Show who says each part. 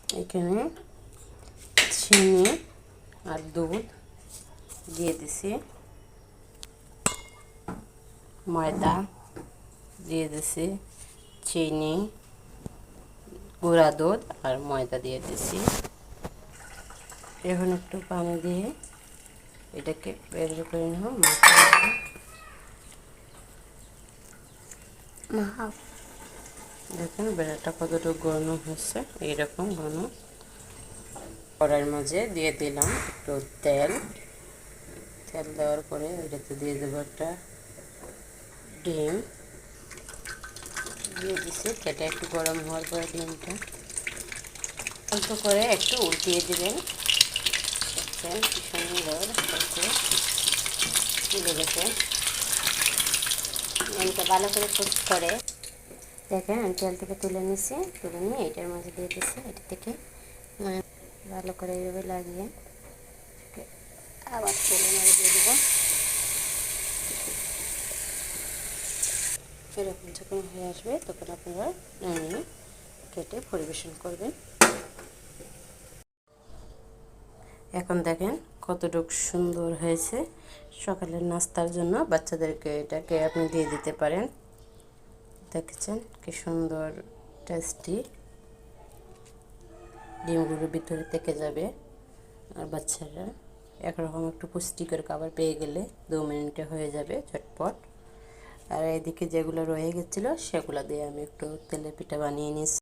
Speaker 1: এখানে চিনি আর দুধ দিয়ে দিছি, ময়দা দিয়ে দিছি, চিনি, গুঁড়া দুধ আর ময়দা দিয়ে দিছি। এখন একটু পানি দিয়ে এটাকে বের করে নেব। দেখুন বেড়াটা কতটুকু ঘন হচ্ছে, এইরকম ঘন। কড়াইয়ের মাঝে দিয়ে দিলাম একটু তেল। তেল দেওয়ার পরে এটাতে দিয়ে দেবো একটা ডিম দিয়ে দিচ্ছি। তেলটা একটু গরম হওয়ার পরে ডিমটা অল্প করে একটু উল্টিয়ে দিলেন। দেখছেন কি সুন্দর তুলে গেছে। ডিমটা ভালো করে কুক করে দেখেন আমি তেল থেকে তুলে নিচ্ছি। তুলে নিয়ে এটার মাঝে দিয়ে দিচ্ছি। এটা থেকে ভালো করে এইভাবে লাগিয়ে আবার তেলের মাঝে দিয়ে দেবো। এরকম যখন হয়ে আসবে তখন আপনারা নামিয়ে কেটে পরিবেশন করবেন। এখন দেখেন কতটুকু সুন্দর হয়েছে। সকালের নাস্তার জন্য বাচ্চাদেরকে এটাকে আপনি দিয়ে দিতে পারেন। দেখেছেন কি সুন্দর টেস্টি, ডিমগুলো ভিতরে থেকে যাবে আর বাচ্চারা একরকম একটু পুষ্টিকর খাবার পেয়ে গেলে 2 মিনিটে হয়ে যাবে ঝটপট। আর এদিকে যেগুলো রয়ে গেছিলো সেগুলো দিয়ে আমি একটু তেলের পিঠা বানিয়ে নিয়েছি।